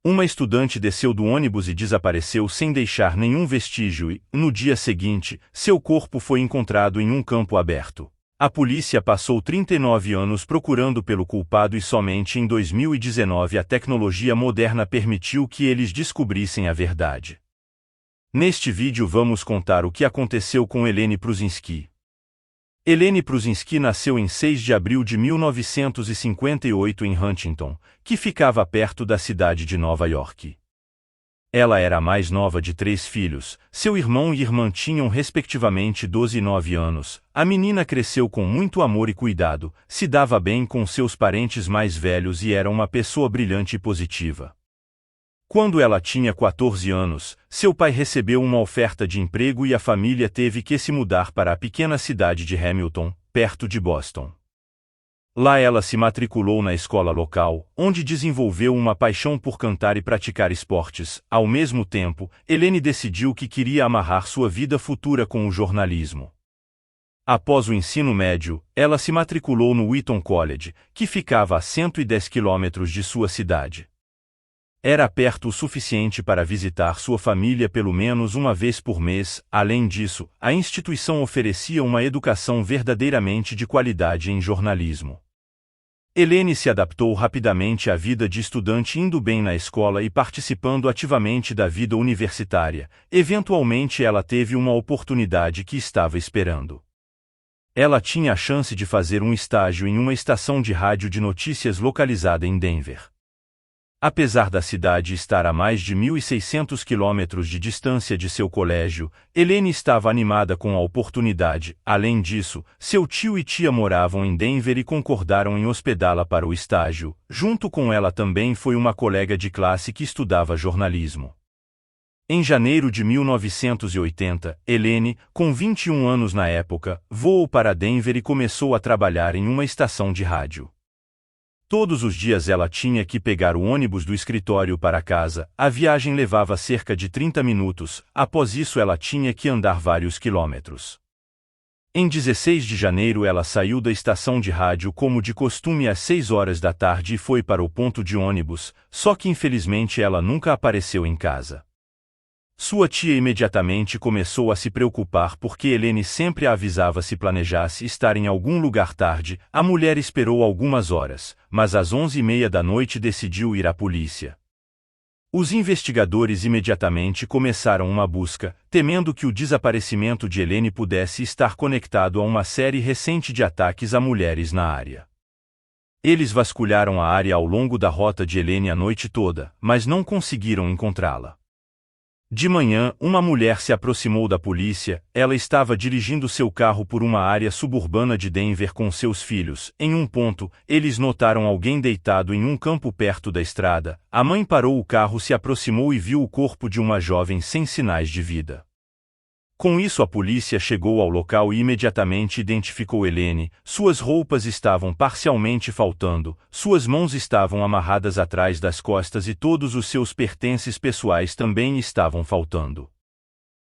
Uma estudante desceu do ônibus e desapareceu sem deixar nenhum vestígio e, no dia seguinte, seu corpo foi encontrado em um campo aberto. A polícia passou 39 anos procurando pelo culpado e somente em 2019 a tecnologia moderna permitiu que eles descobrissem a verdade. Neste vídeo vamos contar o que aconteceu com Helene Prusinski. Helene Prusinski nasceu em 6 de abril de 1958 em Huntington, que ficava perto da cidade de Nova York. Ela era a mais nova de 3 filhos, seu irmão e irmã tinham respectivamente 12 e 9 anos. A menina cresceu com muito amor e cuidado, se dava bem com seus parentes mais velhos e era uma pessoa brilhante e positiva. Quando ela tinha 14 anos, seu pai recebeu uma oferta de emprego e a família teve que se mudar para a pequena cidade de Hamilton, perto de Boston. Lá ela se matriculou na escola local, onde desenvolveu uma paixão por cantar e praticar esportes. Ao mesmo tempo, Helene decidiu que queria amarrar sua vida futura com o jornalismo. Após o ensino médio, ela se matriculou no Wheaton College, que ficava a 110 quilômetros de sua cidade. Era perto o suficiente para visitar sua família pelo menos uma vez por mês. Além disso, a instituição oferecia uma educação verdadeiramente de qualidade em jornalismo. Helene se adaptou rapidamente à vida de estudante, indo bem na escola e participando ativamente da vida universitária. Eventualmente ela teve uma oportunidade que estava esperando. Ela tinha a chance de fazer um estágio em uma estação de rádio de notícias localizada em Denver. Apesar da cidade estar a mais de 1.600 quilômetros de distância de seu colégio, Helene estava animada com a oportunidade. Além disso, seu tio e tia moravam em Denver e concordaram em hospedá-la para o estágio. Junto com ela também foi uma colega de classe que estudava jornalismo. Em janeiro de 1980, Helene, com 21 anos na época, voou para Denver e começou a trabalhar em uma estação de rádio. Todos os dias ela tinha que pegar o ônibus do escritório para casa. A viagem levava cerca de 30 minutos, após isso ela tinha que andar vários quilômetros. Em 16 de janeiro ela saiu da estação de rádio como de costume às 6 horas da tarde e foi para o ponto de ônibus, só que infelizmente ela nunca apareceu em casa. Sua tia imediatamente começou a se preocupar porque Helene sempre a avisava se planejasse estar em algum lugar tarde. A mulher esperou algumas horas, mas às 11h30 da noite decidiu ir à polícia. Os investigadores imediatamente começaram uma busca, temendo que o desaparecimento de Helene pudesse estar conectado a uma série recente de ataques a mulheres na área. Eles vasculharam a área ao longo da rota de Helene a noite toda, mas não conseguiram encontrá-la. De manhã, uma mulher se aproximou da polícia. Ela estava dirigindo seu carro por uma área suburbana de Denver com seus filhos. Em um ponto, eles notaram alguém deitado em um campo perto da estrada. A mãe parou o carro, se aproximou e viu o corpo de uma jovem sem sinais de vida. Com isso a polícia chegou ao local e imediatamente identificou Helene. Suas roupas estavam parcialmente faltando, suas mãos estavam amarradas atrás das costas e todos os seus pertences pessoais também estavam faltando.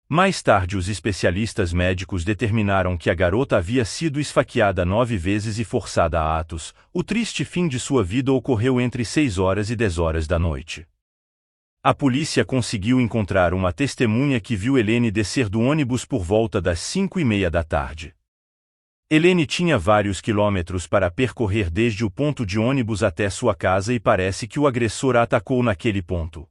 Mais tarde os especialistas médicos determinaram que a garota havia sido esfaqueada 9 vezes e forçada a atos. O triste fim de sua vida ocorreu entre 6 horas e 10 horas da noite. A polícia conseguiu encontrar uma testemunha que viu Helene descer do ônibus por volta das 5h30 da tarde. Helene tinha vários quilômetros para percorrer desde o ponto de ônibus até sua casa e parece que o agressor a atacou naquele ponto.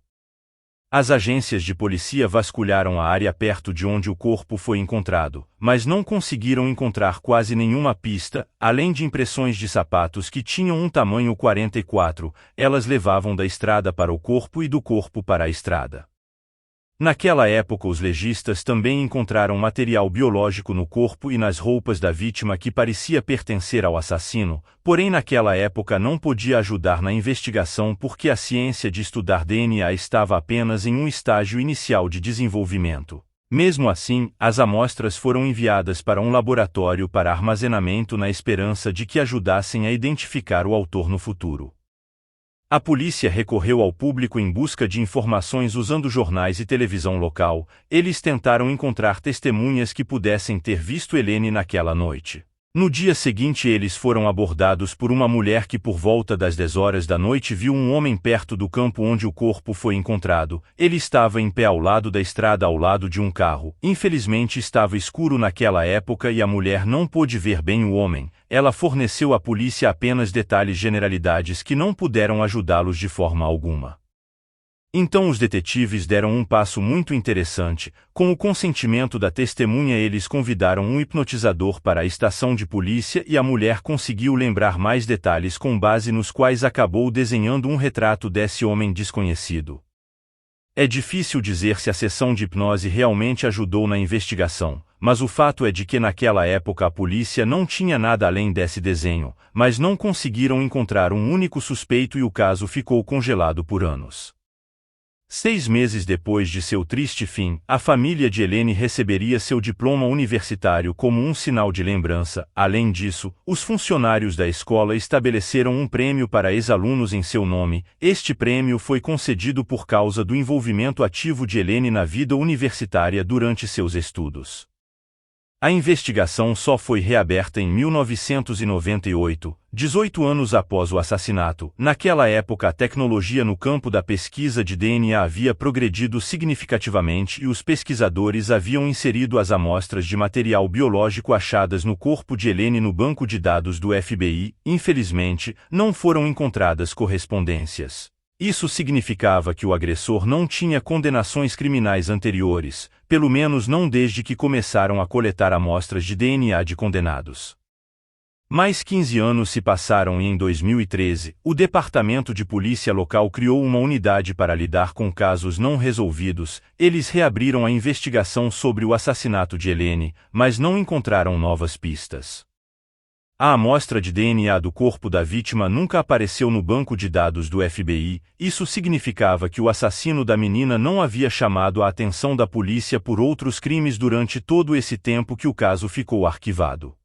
As agências de polícia vasculharam a área perto de onde o corpo foi encontrado, mas não conseguiram encontrar quase nenhuma pista, além de impressões de sapatos que tinham um tamanho 44, elas levavam da estrada para o corpo e do corpo para a estrada. Naquela época os legistas também encontraram material biológico no corpo e nas roupas da vítima que parecia pertencer ao assassino, porém naquela época não podia ajudar na investigação porque a ciência de estudar DNA estava apenas em um estágio inicial de desenvolvimento. Mesmo assim, as amostras foram enviadas para um laboratório para armazenamento na esperança de que ajudassem a identificar o autor no futuro. A polícia recorreu ao público em busca de informações usando jornais e televisão local. Eles tentaram encontrar testemunhas que pudessem ter visto Helene naquela noite. No dia seguinte eles foram abordados por uma mulher que por volta das 10 horas da noite viu um homem perto do campo onde o corpo foi encontrado. Ele estava em pé ao lado da estrada ao lado de um carro. Infelizmente estava escuro naquela época e a mulher não pôde ver bem o homem. Ela forneceu à polícia apenas detalhes generalidades que não puderam ajudá-los de forma alguma. Então os detetives deram um passo muito interessante. Com o consentimento da testemunha eles convidaram um hipnotizador para a estação de polícia e a mulher conseguiu lembrar mais detalhes com base nos quais acabou desenhando um retrato desse homem desconhecido. É difícil dizer se a sessão de hipnose realmente ajudou na investigação, mas o fato é de que naquela época a polícia não tinha nada além desse desenho, mas não conseguiram encontrar um único suspeito e o caso ficou congelado por anos. 6 meses depois de seu triste fim, a família de Helene receberia seu diploma universitário como um sinal de lembrança. Além disso, os funcionários da escola estabeleceram um prêmio para ex-alunos em seu nome. Este prêmio foi concedido por causa do envolvimento ativo de Helene na vida universitária durante seus estudos. A investigação só foi reaberta em 1998, 18 anos após o assassinato. Naquela época a tecnologia no campo da pesquisa de DNA havia progredido significativamente e os pesquisadores haviam inserido as amostras de material biológico achadas no corpo de Helene no banco de dados do FBI. Infelizmente, não foram encontradas correspondências. Isso significava que o agressor não tinha condenações criminais anteriores, pelo menos não desde que começaram a coletar amostras de DNA de condenados. Mais 15 anos se passaram e em 2013, o Departamento de Polícia Local criou uma unidade para lidar com casos não resolvidos. Eles reabriram a investigação sobre o assassinato de Helene, mas não encontraram novas pistas. A amostra de DNA do corpo da vítima nunca apareceu no banco de dados do FBI. Isso significava que o assassino da menina não havia chamado a atenção da polícia por outros crimes durante todo esse tempo que o caso ficou arquivado.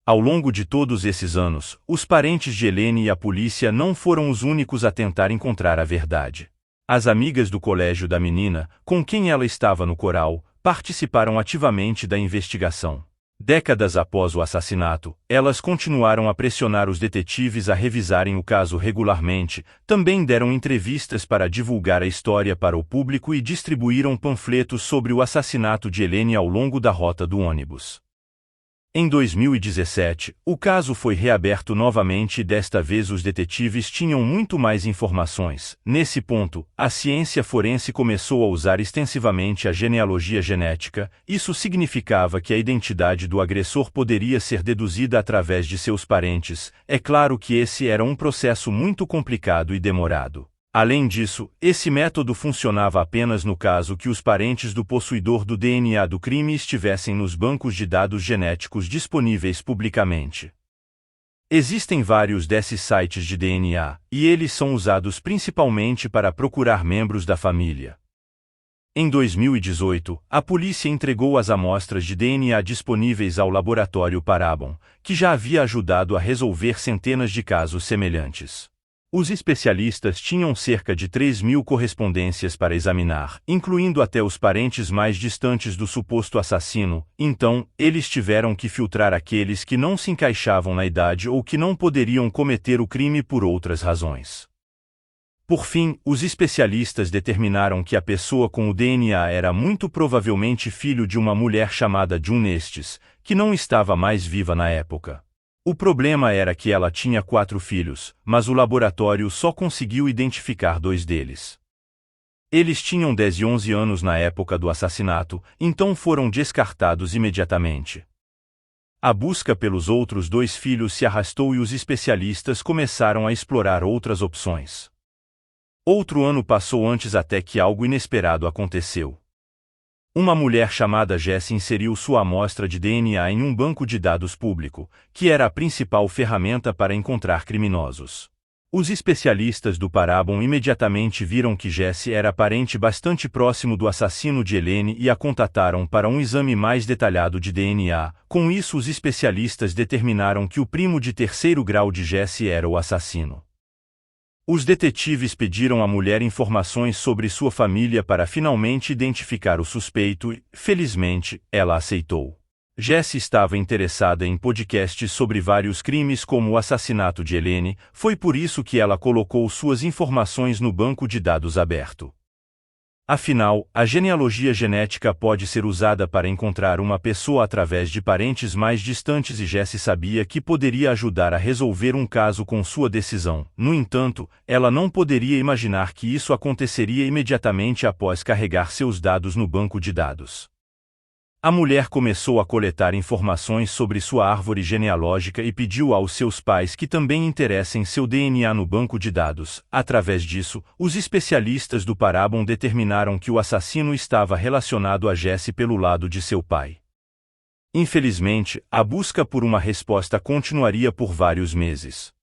Ao longo de todos esses anos, os parentes de Helene e a polícia não foram os únicos a tentar encontrar a verdade. As amigas do colégio da menina, com quem ela estava no coral, participaram ativamente da investigação. Décadas após o assassinato, elas continuaram a pressionar os detetives a revisarem o caso regularmente, também deram entrevistas para divulgar a história para o público e distribuíram panfletos sobre o assassinato de Helene ao longo da rota do ônibus. Em 2017, o caso foi reaberto novamente e desta vez os detetives tinham muito mais informações. Nesse ponto, a ciência forense começou a usar extensivamente a genealogia genética. Isso significava que a identidade do agressor poderia ser deduzida através de seus parentes. É claro que esse era um processo muito complicado e demorado. Além disso, esse método funcionava apenas no caso que os parentes do possuidor do DNA do crime estivessem nos bancos de dados genéticos disponíveis publicamente. Existem vários desses sites de DNA, e eles são usados principalmente para procurar membros da família. Em 2018, a polícia entregou as amostras de DNA disponíveis ao laboratório Parabon, que já havia ajudado a resolver centenas de casos semelhantes. Os especialistas tinham cerca de 3.000 correspondências para examinar, incluindo até os parentes mais distantes do suposto assassino. Então, eles tiveram que filtrar aqueles que não se encaixavam na idade ou que não poderiam cometer o crime por outras razões. Por fim, os especialistas determinaram que a pessoa com o DNA era muito provavelmente filho de uma mulher chamada June Estes, que não estava mais viva na época. O problema era que ela tinha 4 filhos, mas o laboratório só conseguiu identificar 2 deles. Eles tinham 10 e 11 anos na época do assassinato, então foram descartados imediatamente. A busca pelos outros 2 filhos se arrastou e os especialistas começaram a explorar outras opções. Outro ano passou antes até que algo inesperado aconteceu. Uma mulher chamada Jessie inseriu sua amostra de DNA em um banco de dados público, que era a principal ferramenta para encontrar criminosos. Os especialistas do Parabon imediatamente viram que Jessie era parente bastante próximo do assassino de Helene e a contataram para um exame mais detalhado de DNA. Com isso, os especialistas determinaram que o primo de 3º grau de Jessie era o assassino. Os detetives pediram à mulher informações sobre sua família para finalmente identificar o suspeito e, felizmente, ela aceitou. Jessie estava interessada em podcasts sobre vários crimes como o assassinato de Elaine, foi por isso que ela colocou suas informações no banco de dados aberto. Afinal, a genealogia genética pode ser usada para encontrar uma pessoa através de parentes mais distantes e Jessie sabia que poderia ajudar a resolver um caso com sua decisão. No entanto, ela não poderia imaginar que isso aconteceria imediatamente após carregar seus dados no banco de dados. A mulher começou a coletar informações sobre sua árvore genealógica e pediu aos seus pais que também interessem seu DNA no banco de dados. Através disso, os especialistas do Parabon determinaram que o assassino estava relacionado a Jessie pelo lado de seu pai. Infelizmente, a busca por uma resposta continuaria por vários meses.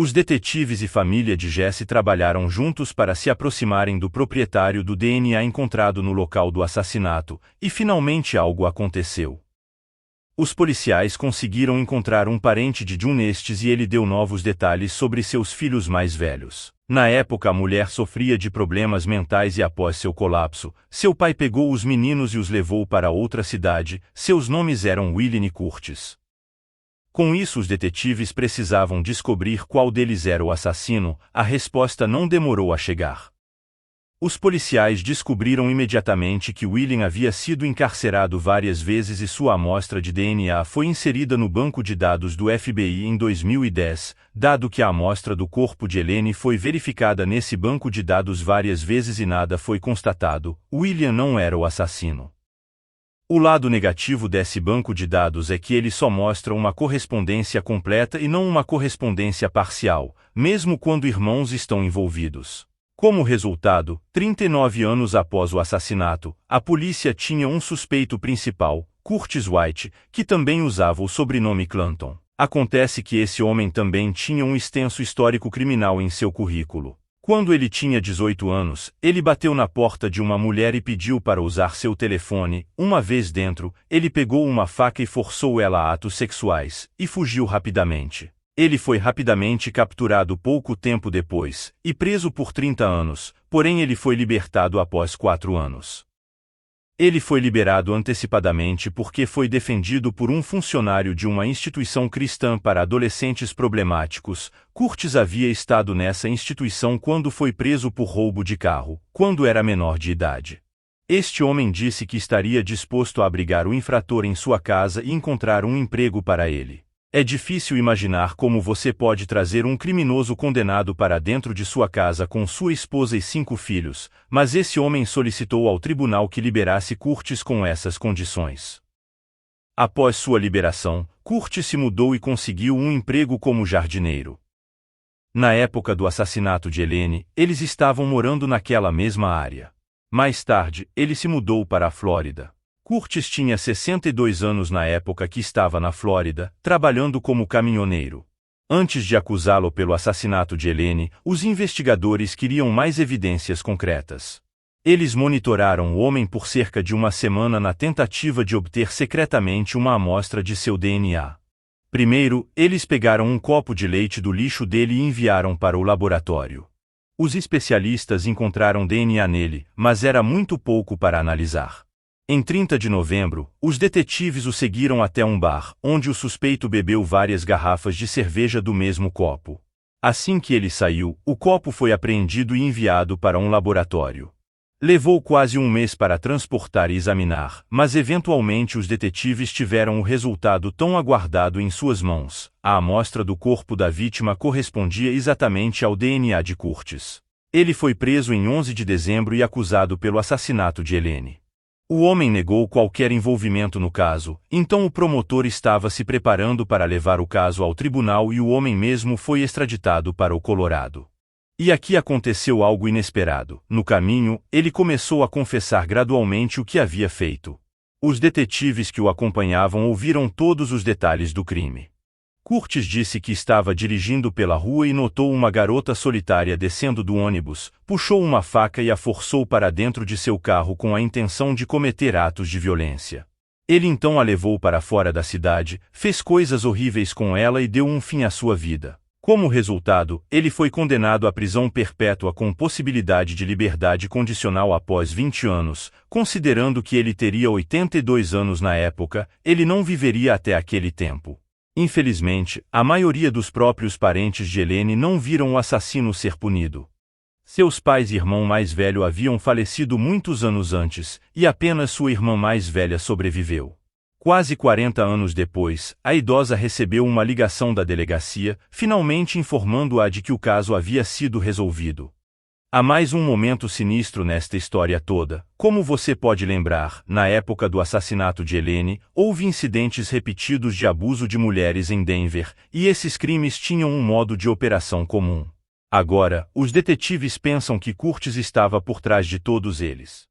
Os detetives e família de Jessie trabalharam juntos para se aproximarem do proprietário do DNA encontrado no local do assassinato, e finalmente algo aconteceu. Os policiais conseguiram encontrar um parente de June Estes e ele deu novos detalhes sobre seus filhos mais velhos. Na época a mulher sofria de problemas mentais e após seu colapso, seu pai pegou os meninos e os levou para outra cidade. Seus nomes eram William e Curtis. Com isso os detetives precisavam descobrir qual deles era o assassino. A resposta não demorou a chegar. Os policiais descobriram imediatamente que William havia sido encarcerado várias vezes e sua amostra de DNA foi inserida no banco de dados do FBI em 2010, dado que a amostra do corpo de Elaine foi verificada nesse banco de dados várias vezes e nada foi constatado. William não era o assassino. O lado negativo desse banco de dados é que ele só mostra uma correspondência completa e não uma correspondência parcial, mesmo quando irmãos estão envolvidos. Como resultado, 39 anos após o assassinato, a polícia tinha um suspeito principal, Curtis White, que também usava o sobrenome Clanton. Acontece que esse homem também tinha um extenso histórico criminal em seu currículo. Quando ele tinha 18 anos, ele bateu na porta de uma mulher e pediu para usar seu telefone. Uma vez dentro, ele pegou uma faca e forçou ela a atos sexuais, e fugiu rapidamente. Ele foi rapidamente capturado pouco tempo depois, e preso por 30 anos, porém ele foi libertado após 4 anos. Ele foi liberado antecipadamente porque foi defendido por um funcionário de uma instituição cristã para adolescentes problemáticos. Curtis havia estado nessa instituição quando foi preso por roubo de carro, quando era menor de idade. Este homem disse que estaria disposto a abrigar o infrator em sua casa e encontrar um emprego para ele. É difícil imaginar como você pode trazer um criminoso condenado para dentro de sua casa com sua esposa e 5 filhos, mas esse homem solicitou ao tribunal que liberasse Curtis com essas condições. Após sua liberação, Curtis se mudou e conseguiu um emprego como jardineiro. Na época do assassinato de Elaine, eles estavam morando naquela mesma área. Mais tarde, ele se mudou para a Flórida. Curtis tinha 62 anos na época que estava na Flórida, trabalhando como caminhoneiro. Antes de acusá-lo pelo assassinato de Elaine, os investigadores queriam mais evidências concretas. Eles monitoraram o homem por cerca de uma semana na tentativa de obter secretamente uma amostra de seu DNA. Primeiro, eles pegaram um copo de leite do lixo dele e enviaram para o laboratório. Os especialistas encontraram DNA nele, mas era muito pouco para analisar. Em 30 de novembro, os detetives o seguiram até um bar, onde o suspeito bebeu várias garrafas de cerveja do mesmo copo. Assim que ele saiu, o copo foi apreendido e enviado para um laboratório. Levou quase um mês para transportar e examinar, mas eventualmente os detetives tiveram o resultado tão aguardado em suas mãos. A amostra do corpo da vítima correspondia exatamente ao DNA de Curtis. Ele foi preso em 11 de dezembro e acusado pelo assassinato de Elaine. O homem negou qualquer envolvimento no caso, então o promotor estava se preparando para levar o caso ao tribunal e o homem mesmo foi extraditado para o Colorado. E aqui aconteceu algo inesperado. No caminho, ele começou a confessar gradualmente o que havia feito. Os detetives que o acompanhavam ouviram todos os detalhes do crime. Curtis disse que estava dirigindo pela rua e notou uma garota solitária descendo do ônibus, puxou uma faca e a forçou para dentro de seu carro com a intenção de cometer atos de violência. Ele então a levou para fora da cidade, fez coisas horríveis com ela e deu um fim à sua vida. Como resultado, ele foi condenado à prisão perpétua com possibilidade de liberdade condicional após 20 anos, considerando que ele teria 82 anos na época, ele não viveria até aquele tempo. Infelizmente, a maioria dos próprios parentes de Helene não viram o assassino ser punido. Seus pais e irmão mais velho haviam falecido muitos anos antes, e apenas sua irmã mais velha sobreviveu. Quase 40 anos depois, a idosa recebeu uma ligação da delegacia, finalmente informando-a de que o caso havia sido resolvido. Há mais um momento sinistro nesta história toda. Como você pode lembrar, na época do assassinato de Helene, houve incidentes repetidos de abuso de mulheres em Denver, e esses crimes tinham um modo de operação comum. Agora, os detetives pensam que Curtis estava por trás de todos eles.